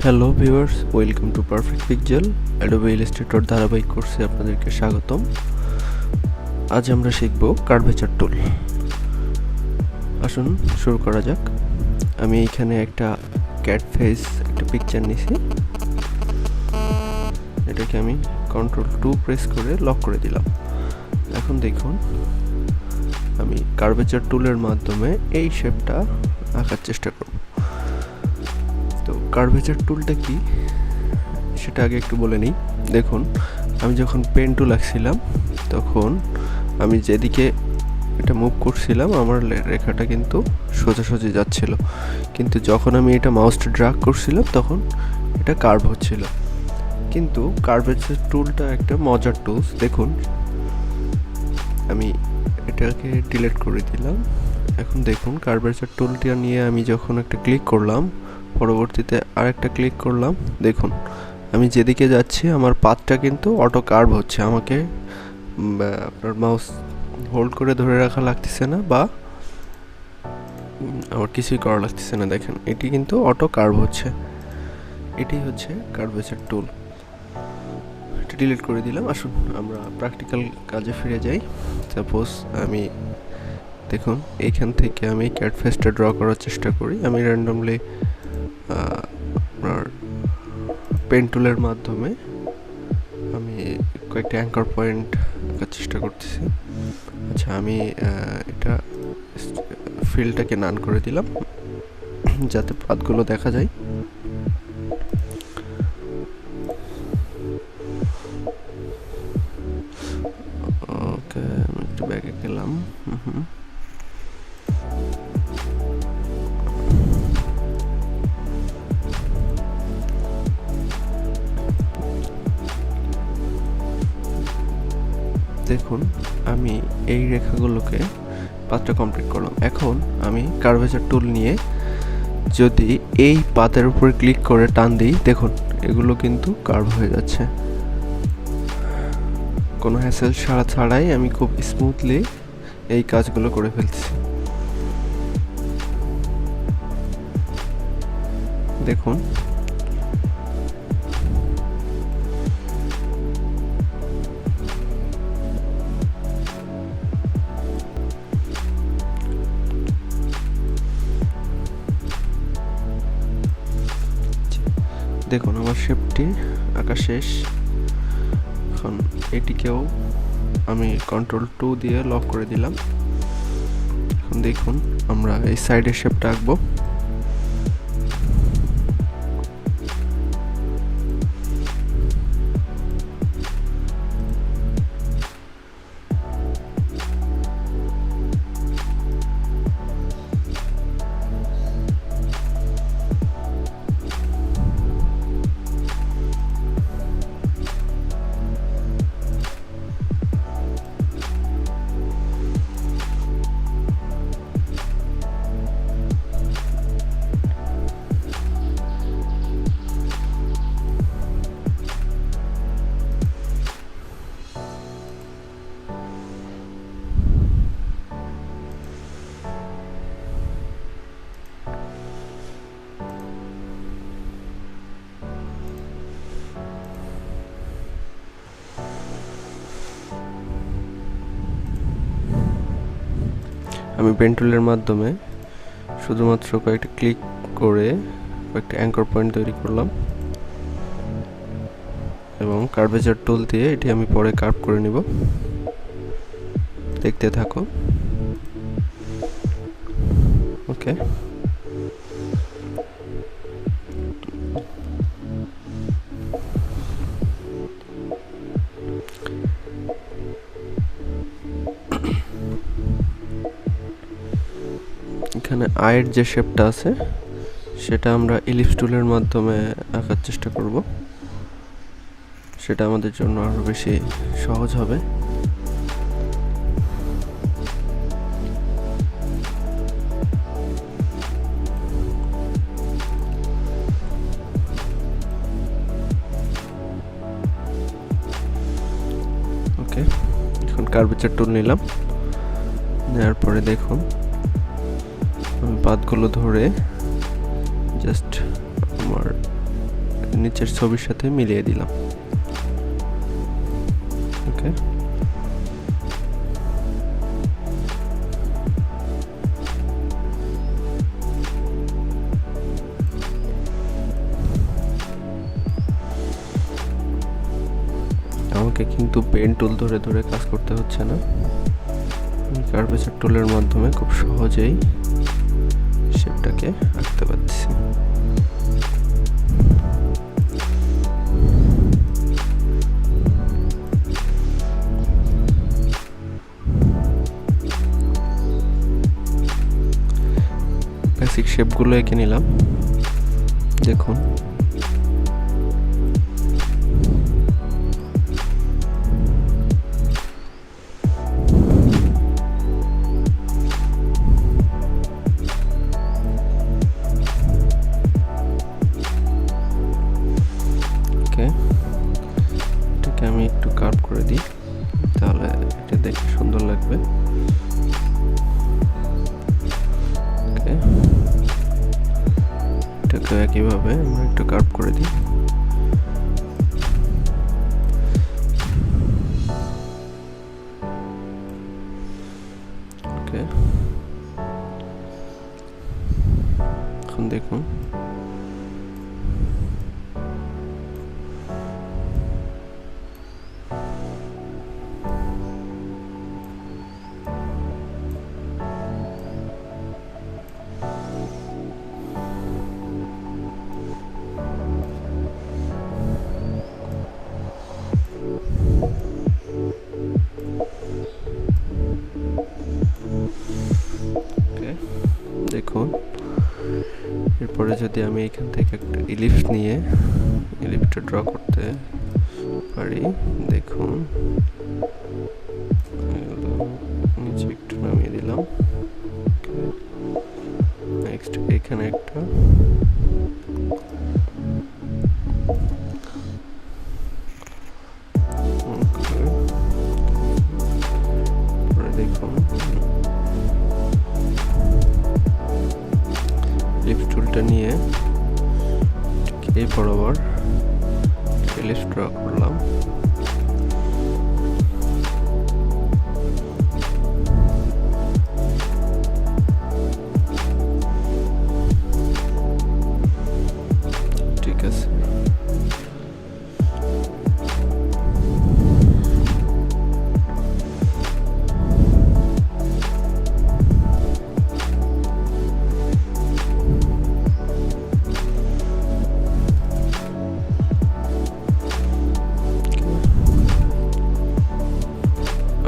Hello viewers, welcome to perfect pixel. Adobe Illustrator ধারাবাহিক কোর্সে আপনাদেরকে স্বাগতম। আজ আমরা শিখব কার্ভেচার টুল। আসুন শুরু করা যাক। আমি এখানে একটা ক্যাট ফেস একটা পিকচার নিছি। এটাকে আমি Ctrl+2 প্রেস করে লক করে দিলাম। এখন দেখুন, আমি কার্ভেচার টুলের মাধ্যমে এই শেপটা আঁকার চেষ্টা করব। তো কার্ভেচার টুলটা কি সেটা আগে একটু বলে নিই। দেখুন, আমি যখন পেন টুল আঁকছিলাম তখন আমি যেদিকে এটা মুভ করছিলাম আমার রেখাটা কিন্তু সোজাসুজি যাচ্ছিল, কিন্তু যখন আমি এটা মাউসটা ড্র্যাগ করছিলাম তখন এটা কার্ভ হচ্ছিল। কিন্তু কার্ভেচার টুলটা একটা মজার টুলস। দেখুন, আমি এটাকে ডিলিট করে দিলাম। এখন দেখুন, কার্ভেচার টুলটা নিয়ে আমি যখন একটা ক্লিক করলাম, পরবর্তীতে আরেকটা ক্লিক করলাম, দেখুন আমি যেদিকে যাচ্ছি আমার পাথটা কিন্তু অটো কার্ভ হচ্ছে। আমাকে আপনার মাউস হোল্ড করে ধরে রাখা লাগতেছে না, বা আমার কিছুই করা লাগতেছে না। দেখেন, এটি কিন্তু অটো কার্ভ হচ্ছে। এটি হচ্ছে কার্ভেচার টুল। এটা ডিলিট করে দিলাম। আসুন আমরা প্র্যাকটিক্যাল কাজে ফিরে যাই। সাপোজ আমি দেখুন, এইখান থেকে আমি ক্যাট ফেসটা ড্র করার চেষ্টা করি। আমি র্যান্ডমলি আপনার পেন টুলের মাধ্যমে আমি কয়েকটা অ্যাঙ্কার পয়েন্ট আঁকার চেষ্টা করতেছি। আচ্ছা, আমি এটা ফিলটাকে নান করে দিলাম যাতে পাতগুলো দেখা যায়। ওকে, আমি একটু ব্যাগে গেলাম। দেখুন, আমি এই রেখাগুলোকে পাতটা কমপ্লিট করলাম। এখন আমি কার্ভেচার টুল নিয়ে যদি এই পাতের উপর ক্লিক করে টান দিই, দেখুন এগুলো কিন্তু কার্ভ হয়ে যাচ্ছে। কোনো হ্যাসেল ছাড়াই আমি খুব স্মুথলি এই কাজগুলো করে ফেলছি। দেখুন, দেখুন আমার শেপটি আঁকা শেষ। এখন এটিকেও আমি Ctrl+2 দিয়ে লক করে দিলাম। এখন দেখুন, আমরা এই সাইডের শেপটা আঁকবো। আমি পেন টুলের মাধ্যমে শুধুমাত্র কয়েকটা ক্লিক করে কয়েকটা অ্যাঙ্কার পয়েন্ট তৈরি করলাম, এবং কার্ভেচার টুল দিয়ে এটি আমি পরে কার্ভ করে নিব। দেখতে থাকো। ওকে, এখানে আয়ের যে শেপটা আছে সেটা আমরা ইলিপস টুলের মাধ্যমে আঁকার চেষ্টা করব। সেটা আমাদের জন্য আরো বেশি সহজ হবে। ওকে, এখন কার্ভেচার টুল নিলাম। নেওয়ার পরে দেখুন, আমি পাতগুলো ধরে জাস্ট আমার নিচের ছবির সাথে মিলিয়ে দিলাম। ওকে, আমাকে কিন্তু পেন টুল ধরে ধরে কাজ করতে হচ্ছে না, কার্ভেচার টুলের মাধ্যমে খুব সহজেই শেপটাকে আঁকতে পারছি। বেসিক শেপগুলো এঁকে নিলাম, দেখুন। এটাকে আমি একটু কার্ভ করে দিই, তাহলে এটা দেখতে সুন্দর লাগবে। এটাকে একইভাবে আমরা একটু কার্ভ করে দিই। ওকে, এখন দেখুন দেখুন এরপরে যদি আমি এখান থেকে একটা ইলিপস নিয়ে ইলিপসটা ড্র করতে পারি, দেখুন নিচে একটু নামিয়ে দিলাম। নেক্সট এখানে একটা দেখুন লিফট টুলটা নিয়ে এই বরাবর ইলিপস ড্র করলাম। ঠিক আছে,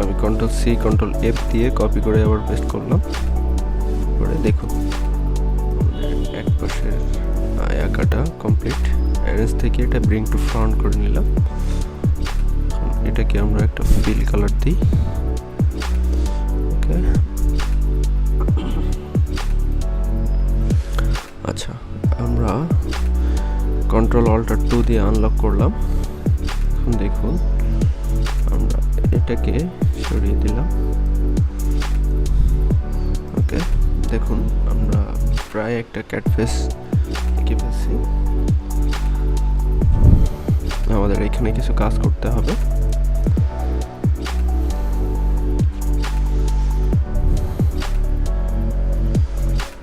আমি Ctrl+C Ctrl+F দিয়ে কপি করে আবার পেস্ট করলাম। পরে দেখুন এক পাশের আঁকাটা কমপ্লিট। অ্যারেঞ্জ থেকে এটা ব্রিং টু ফ্রন্ট করে নিলাম। এটাকে আমরা একটা ফিল কালার দিই। ওকে, আচ্ছা আমরা Ctrl+Alt+2 দিয়ে আনলক করলাম। এখন দেখুন আমরা এটাকে সরিয়ে দিলাম। ওকে, দেখুন আমরা প্রায় একটা ক্যাট ফেস এঁকে ফেলছি। আমাদের এখানে কিছু কাজ করতে হবে।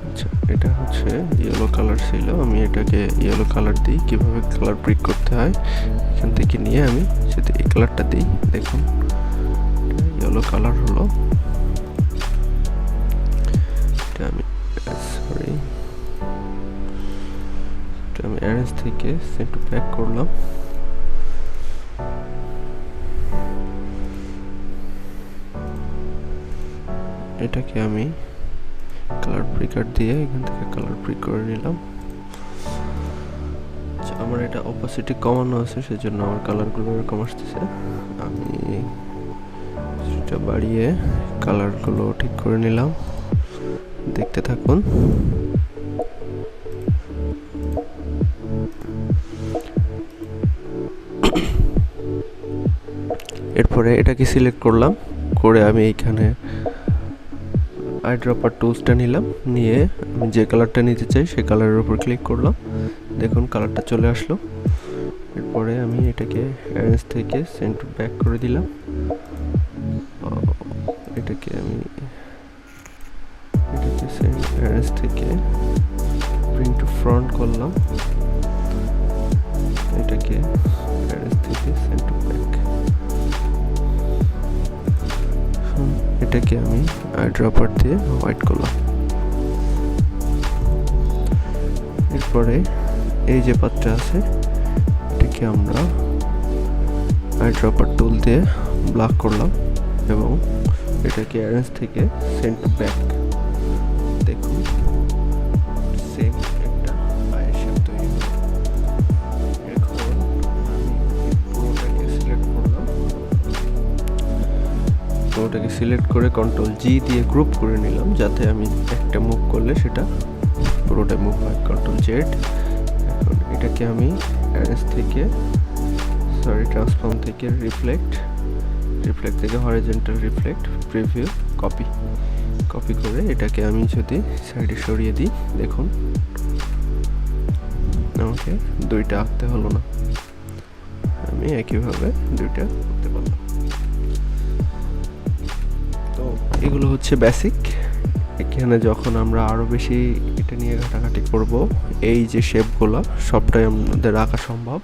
আচ্ছা, এটা হচ্ছে ইয়েলো কালার ছিল, আমি এটাকে ইয়েলো কালার দিই। কিভাবে কালার ব্রিক করতে হয় এখান থেকে নিয়ে আমি যদি এই কালারটা দিই, দেখুন ইয়েলো কালার হলো। এটা আমি অ্যারেঞ্জ থেকে সেন্ড টু ব্যাক করলাম। এটাকে আমি কালার ব্রিকার দিয়ে এখান থেকে কালার ব্রিক করে নিলাম। আমার এটা অপাসিটি কমানো আছে, সেজন্য আমার কালারগুলো এরকম আসতেছে। আমি সেটা বাড়িয়ে কালারগুলো ঠিক করে নিলাম, দেখতে থাকুন। এরপরে এটাকে সিলেক্ট করলাম, করে আমি এইখানে আইড্রপার টুলসটা নিলাম, নিয়ে আমি যে কালারটা নিতে চাই সেই কালারের উপর ক্লিক করলাম। দেখুন কালারটা চলে আসলো। এরপরে আমি এটাকে অ্যারেঞ্জ থেকে সেন্ড টু ব্যাক করে দিলাম। এটাকে অ্যারেঞ্জ থেকে ব্রিং টু ফ্রন্ট করলাম, এটাকে অ্যারেঞ্জ থেকে সেন্ড টু ব্যাক। এটাকে আমি আইড্রপার দিয়ে হোয়াইট করলাম। এরপরে এই যে পাতটা আছে এটাকে আমরা আইড্রপার টুল দিয়ে ব্লক করলাম এবং এটাকে অ্যারেঞ্জ থেকে সেন্ড টু ব্যাক। দেখুন সেম একটা আয়ের শেপ তৈরি হলো। এখন আমি পুরোটাকে সিলেক্ট করলাম, পুরোটাকে সিলেক্ট করে কন্ট্রোল জি দিয়ে গ্রুপ করে নিলাম যাতে আমি একটা মুভ করলে সেটা পুরোটা মুভ হয়। Control Z. এখন এটাকে আমি অ্যারেঞ্জ থেকে ট্রান্সফর্ম থেকে রিফ্লেক্ট থেকে হরিজন্টাল রিফ্লেক্ট প্রিভিউ কপি করে এটাকে আমি যদি সাইডে সরিয়ে দিই, দেখুন আমাকে দুইটা আঁকতে হলো না, আমি একইভাবে দুইটা করতে পারলাম। তো এগুলো হচ্ছে বেসিক। এখানে যখন আমরা আরও বেশি এটা নিয়ে ঘাটাঘাটি করব, এই যে শেপগুলো সবটাই আমাদের আঁকা সম্ভব।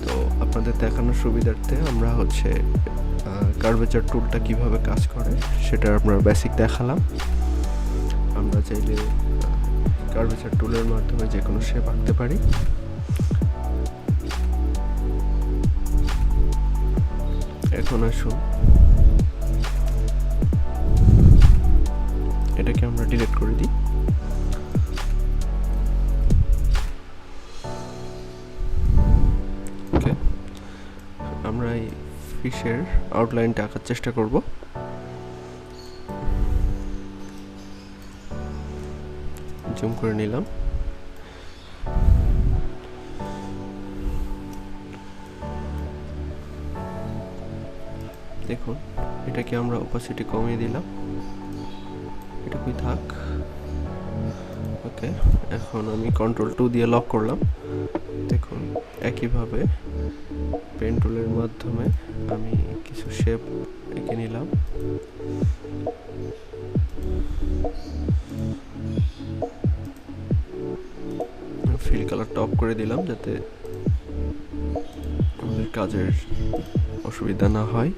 তো আপনাদের দেখানোর সুবিধার্থে আমরা হচ্ছে কার্ভেচার টুলটা কিভাবে কাজ করে সেটা আমরা বেসিক দেখালাম। আমরা চাইলে কার্ভেচার টুলের মাধ্যমে যে কোনো শেপ আঁকতে পারি। এখন আসুন এটাকে আমরা ডিলিট করে দিই। ওকে, আমরা এই ফিশের আউটলাইনটা আঁকার চেষ্টা করব। জুম করে নিলাম। দেখুন এটাকে আমরা অপাসিটি কমিয়ে দিলাম, এটুকুই থাক। ওকে, এখন আমি কন্ট্রোল 2 দিয়ে লক করলাম। দেখুন একইভাবে পেন টুলের মাধ্যমে আমি কিছু শেপ এঁকে নিলাম। ফিল কালারটা অফ করে দিলাম যাতে আমাদের কাজের অসুবিধা না হয়।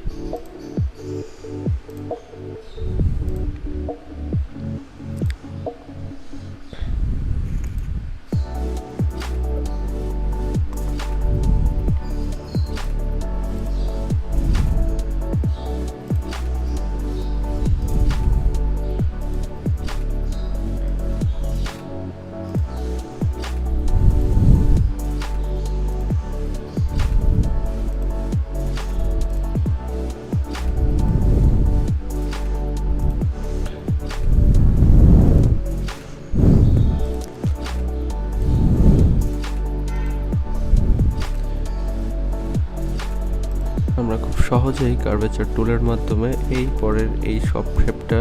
আমরা খুব সহজেই কার্ভেচার টুলের মাধ্যমে এই পরের এই সব শেপটা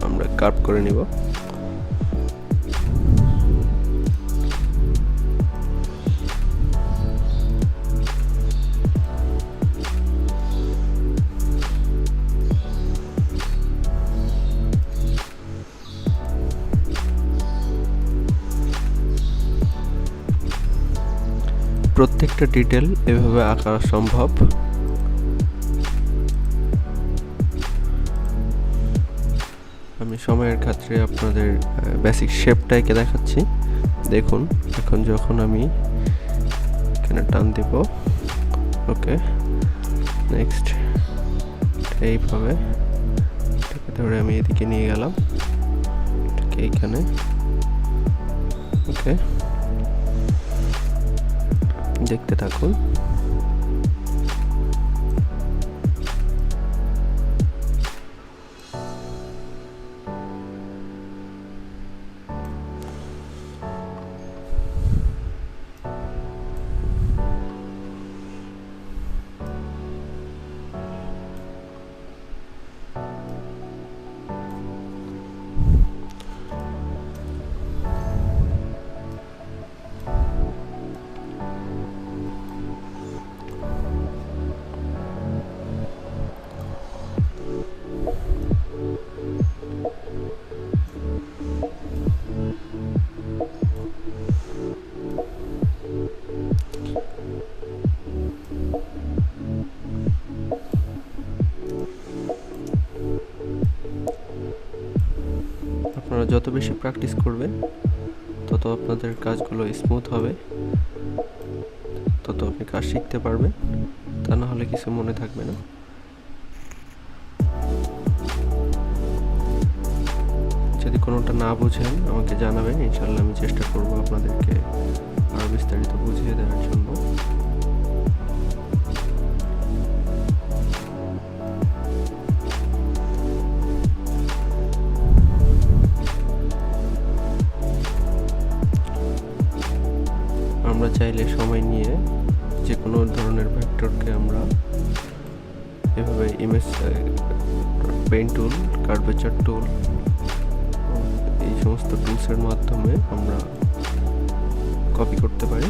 আমরা কার্ভ করে নিব। প্রত্যেকটা ডিটেল এভাবে আঁকা সম্ভব। আমি সময়ের ক্ষেত্রে আপনাদের বেসিক শেপটাকে দেখাচ্ছি। দেখুন এখন যখন আমি এখানে টান দিব, ওকে নেক্সট এইভাবে এটাকে ধরে আমি এদিকে নিয়ে গেলাম, এটাকে এইখানে, ওকে দেখতে থাকুন। যত বেশি প্র্যাকটিস করবেন তত আপনাদের কাজগুলো স্মুথ হবে, তত আপনি কাজ শিখতে পারবেন, তা না হলে কিছু মনে থাকবে না। যদি কোনোটা না বুঝেন আমাকে জানাবেন, ইনশাল্লাহ আমি চেষ্টা করব আপনাদেরকে আরও বিস্তারিত বুঝিয়ে দেওয়ার জন্য। আমরা চাইলে সময় নিয়ে যে কোনো ধরনের ভেক্টরকে আমরা এভাবে ইমেজ পেইন টুল, কার্ভেচার টুল, এই সমস্ত টুলসের মাধ্যমে আমরা কপি করতে পারি।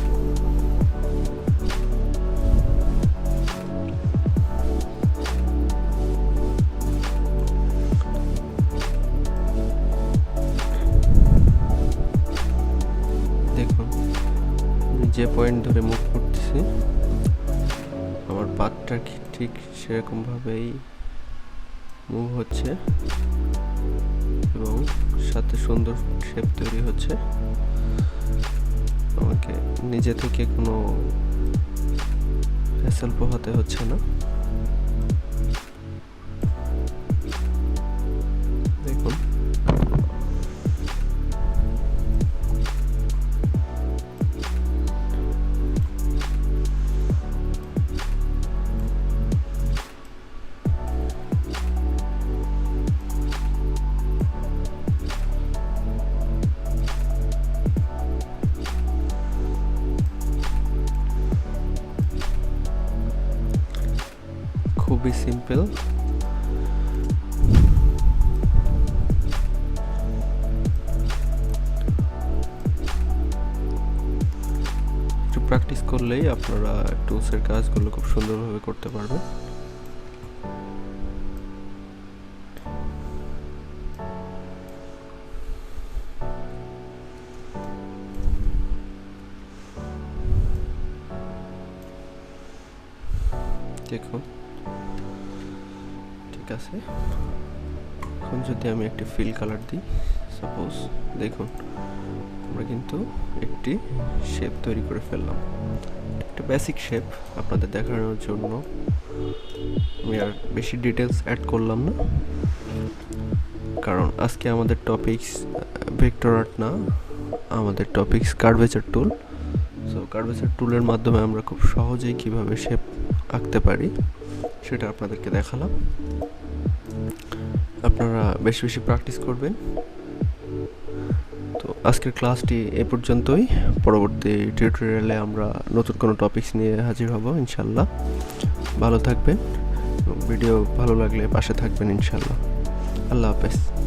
দেখুন আমি যে পয়েন্ট ধরে মুভ করতেছি আমার পাথটা ঠিক সেরকমভাবেই মুভ হচ্ছে এবং সাথে সুন্দর শেপ তৈরি হচ্ছে। আমাকে নিজে থেকে কোনো হ্যাসেল পোহাতে হচ্ছে না। দেখুন খুবই সিম্পল। একটু প্র্যাকটিস করলেই আপনারা টুলসের কাজগুলো খুব সুন্দরভাবে করতে পারবেন। দেখুন ঠিক আছে। এখন যদি আমি একটি ফিল কালার দিই, সাপোজ দেখুন আমরা কিন্তু একটি শেপ তৈরি করে ফেললাম। একটা বেসিক শেপ আপনাদের দেখানোর জন্য আমি আর বেশি ডিটেলস অ্যাড করলাম না, কারণ আজকে আমাদের টপিকস ভেক্টর আর্ট না, আমাদের টপিকস কার্ভেচার টুল। সো কার্ভেচার টুলের মাধ্যমে আমরা খুব সহজেই কিভাবে শেপ আঁকতে পারি সেটা আপনাদেরকে দেখালাম। আপনারা বেশি বেশি প্র্যাকটিস করবেন। তো আজকের ক্লাসটি এ পর্যন্তই। পরবর্তী টিউটোরিয়ালে আমরা নতুন কোনো টপিকস নিয়ে হাজির হব ইনশাল্লাহ। ভালো থাকবেন এবং ভিডিও ভালো লাগলে পাশে থাকবেন ইনশাল্লাহ। আল্লাহ হাফেজ।